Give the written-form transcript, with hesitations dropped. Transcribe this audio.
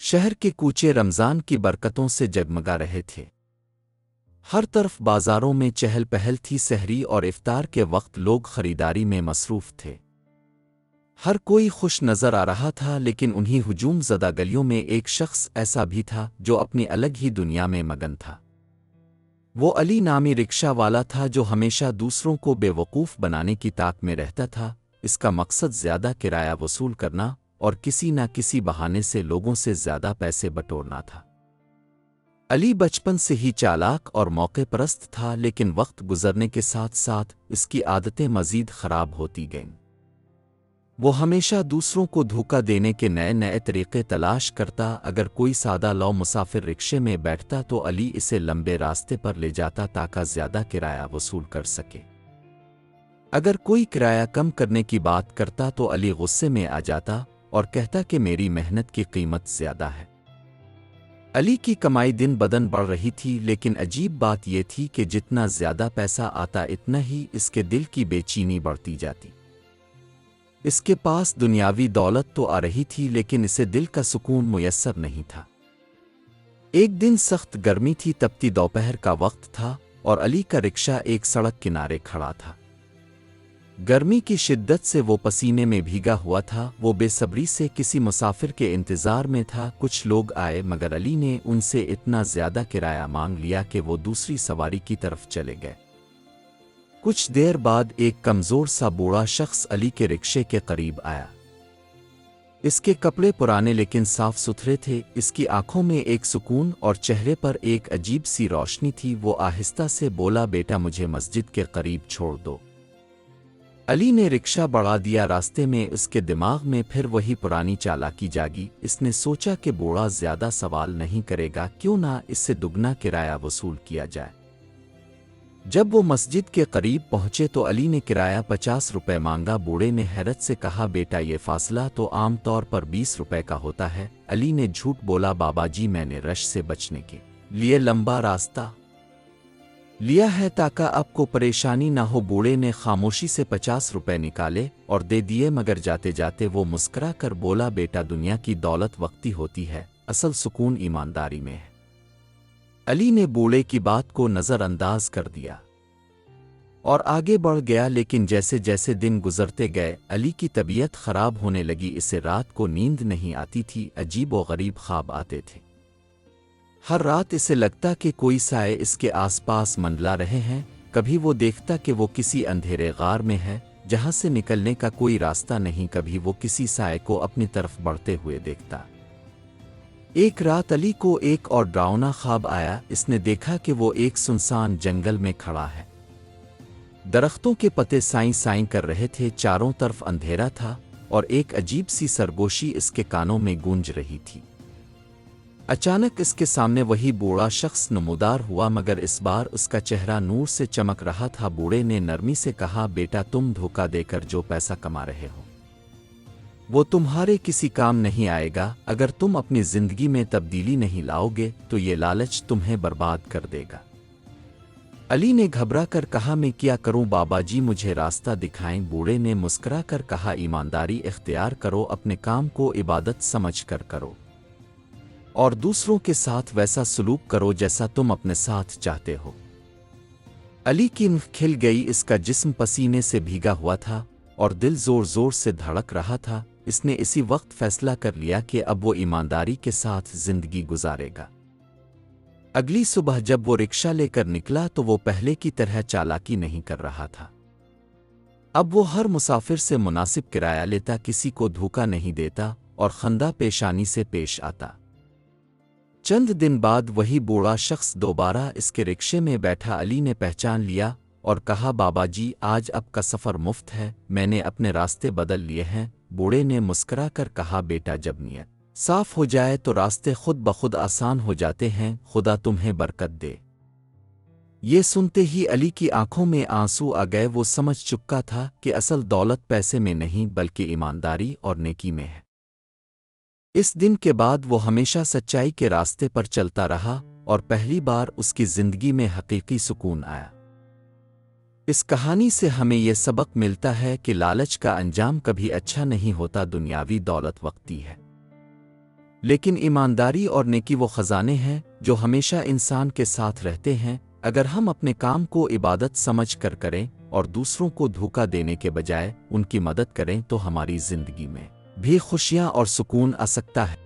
شہر کے کوچے رمضان کی برکتوں سے جگمگا رہے تھے۔ ہر طرف بازاروں میں چہل پہل تھی، سحری اور افطار کے وقت لوگ خریداری میں مصروف تھے۔ ہر کوئی خوش نظر آ رہا تھا، لیکن انہی ہجوم زدہ گلیوں میں ایک شخص ایسا بھی تھا جو اپنی الگ ہی دنیا میں مگن تھا۔ وہ علی نامی رکشہ والا تھا جو ہمیشہ دوسروں کو بے وقوف بنانے کی طاق میں رہتا تھا۔ اس کا مقصد زیادہ کرایہ وصول کرنا اور کسی نہ کسی بہانے سے لوگوں سے زیادہ پیسے بٹورنا تھا۔ علی بچپن سے ہی چالاک اور موقع پرست تھا، لیکن وقت گزرنے کے ساتھ ساتھ اس کی عادتیں مزید خراب ہوتی گئیں۔ وہ ہمیشہ دوسروں کو دھوکہ دینے کے نئے نئے طریقے تلاش کرتا۔ اگر کوئی سادہ لو مسافر رکشے میں بیٹھتا تو علی اسے لمبے راستے پر لے جاتا تاکہ زیادہ کرایہ وصول کر سکے۔ اگر کوئی کرایہ کم کرنے کی بات کرتا تو علی غصے میں آ جاتا اور کہتا کہ میری محنت کی قیمت زیادہ ہے۔ علی کی کمائی دن بدن بڑھ رہی تھی، لیکن عجیب بات یہ تھی کہ جتنا زیادہ پیسہ آتا اتنا ہی اس کے دل کی بے چینی بڑھتی جاتی۔ اس کے پاس دنیاوی دولت تو آ رہی تھی، لیکن اسے دل کا سکون میسر نہیں تھا۔ ایک دن سخت گرمی تھی، تپتی دوپہر کا وقت تھا اور علی کا رکشہ ایک سڑک کنارے کھڑا تھا۔ گرمی کی شدت سے وہ پسینے میں بھیگا ہوا تھا۔ وہ بے صبری سے کسی مسافر کے انتظار میں تھا۔ کچھ لوگ آئے، مگر علی نے ان سے اتنا زیادہ کرایہ مانگ لیا کہ وہ دوسری سواری کی طرف چلے گئے۔ کچھ دیر بعد ایک کمزور سا بوڑھا شخص علی کے رکشے کے قریب آیا۔ اس کے کپڑے پرانے لیکن صاف ستھرے تھے، اس کی آنکھوں میں ایک سکون اور چہرے پر ایک عجیب سی روشنی تھی۔ وہ آہستہ سے بولا، بیٹا مجھے مسجد کے قریب چھوڑ دو۔ علی نے رکشہ بڑھا دیا۔ راستے میں اس کے دماغ میں پھر وہی پرانی چالاکی جاگی۔ اس نے سوچا کہ بوڑھا زیادہ سوال نہیں کرے گا، کیوں نہ اس سے دگنا کرایہ وصول کیا جائے۔ جب وہ مسجد کے قریب پہنچے تو علی نے کرایہ 50 روپے مانگا۔ بوڑھے نے حیرت سے کہا، بیٹا یہ فاصلہ تو عام طور پر 20 روپے کا ہوتا ہے۔ علی نے جھوٹ بولا، بابا جی میں نے رش سے بچنے کے لیے لمبا راستہ لیا ہے تاکہ آپ کو پریشانی نہ ہو۔ بوڑھے نے خاموشی سے 50 روپے نکالے اور دے دیے، مگر جاتے جاتے وہ مسکرا کر بولا، بیٹا دنیا کی دولت وقتی ہوتی ہے، اصل سکون ایمانداری میں ہے۔ علی نے بوڑھے کی بات کو نظر انداز کر دیا اور آگے بڑھ گیا، لیکن جیسے جیسے دن گزرتے گئے علی کی طبیعت خراب ہونے لگی۔ اسے رات کو نیند نہیں آتی تھی، عجیب و غریب خواب آتے تھے۔ ہر رات اسے لگتا کہ کوئی سائے اس کے آس پاس منڈلا رہے ہیں۔ کبھی وہ دیکھتا کہ وہ کسی اندھیرے غار میں ہے جہاں سے نکلنے کا کوئی راستہ نہیں، کبھی وہ کسی سائے کو اپنی طرف بڑھتے ہوئے دیکھتا۔ ایک رات علی کو ایک اور ڈراؤنا خواب آیا۔ اس نے دیکھا کہ وہ ایک سنسان جنگل میں کھڑا ہے۔ درختوں کے پتے سائیں سائیں کر رہے تھے، چاروں طرف اندھیرا تھا اور ایک عجیب سی سرگوشی اس کے کانوں میں گونج رہی تھی۔ اچانک اس کے سامنے وہی بوڑھا شخص نمودار ہوا، مگر اس بار اس کا چہرہ نور سے چمک رہا تھا۔ بوڑھے نے نرمی سے کہا، بیٹا تم دھوکہ دے کر جو پیسہ کما رہے ہو وہ تمہارے کسی کام نہیں آئے گا۔ اگر تم اپنی زندگی میں تبدیلی نہیں لاؤ گے تو یہ لالچ تمہیں برباد کر دے گا۔ علی نے گھبرا کر کہا، میں کیا کروں بابا جی، مجھے راستہ دکھائیں۔ بوڑھے نے مسکرا کر کہا، ایمانداری اختیار کرو، اپنے کام کو عبادت سمجھ کر کرو اور دوسروں کے ساتھ ویسا سلوک کرو جیسا تم اپنے ساتھ چاہتے ہو۔ علی کی ناک کھل گئی، اس کا جسم پسینے سے بھیگا ہوا تھا اور دل زور زور سے دھڑک رہا تھا۔ اس نے اسی وقت فیصلہ کر لیا کہ اب وہ ایمانداری کے ساتھ زندگی گزارے گا۔ اگلی صبح جب وہ رکشہ لے کر نکلا تو وہ پہلے کی طرح چالاکی نہیں کر رہا تھا۔ اب وہ ہر مسافر سے مناسب کرایہ لیتا، کسی کو دھوکہ نہیں دیتا اور خندہ پیشانی سے پیش آتا۔ چند دن بعد وہی بوڑھا شخص دوبارہ اس کے رکشے میں بیٹھا۔ علی نے پہچان لیا اور کہا، بابا جی آج آپ کا سفر مفت ہے، میں نے اپنے راستے بدل لیے ہیں۔ بوڑھے نے مسکرا کر کہا، بیٹا جب نیت صاف ہو جائے تو راستے خود بخود آسان ہو جاتے ہیں، خدا تمہیں برکت دے۔ یہ سنتے ہی علی کی آنکھوں میں آنسو آ گئے۔ وہ سمجھ چکا تھا کہ اصل دولت پیسے میں نہیں بلکہ ایمانداری اور نیکی میں ہے۔ اس دن کے بعد وہ ہمیشہ سچائی کے راستے پر چلتا رہا اور پہلی بار اس کی زندگی میں حقیقی سکون آیا۔ اس کہانی سے ہمیں یہ سبق ملتا ہے کہ لالچ کا انجام کبھی اچھا نہیں ہوتا، دنیاوی دولت وقتی ہے لیکن ایمانداری اور نیکی وہ خزانے ہیں جو ہمیشہ انسان کے ساتھ رہتے ہیں اگر ہم اپنے کام کو عبادت سمجھ کر کریں اور دوسروں کو دھوکہ دینے کے بجائے ان کی مدد کریں تو ہماری زندگی میں بھی خوشیاں اور سکون آ سکتا ہے۔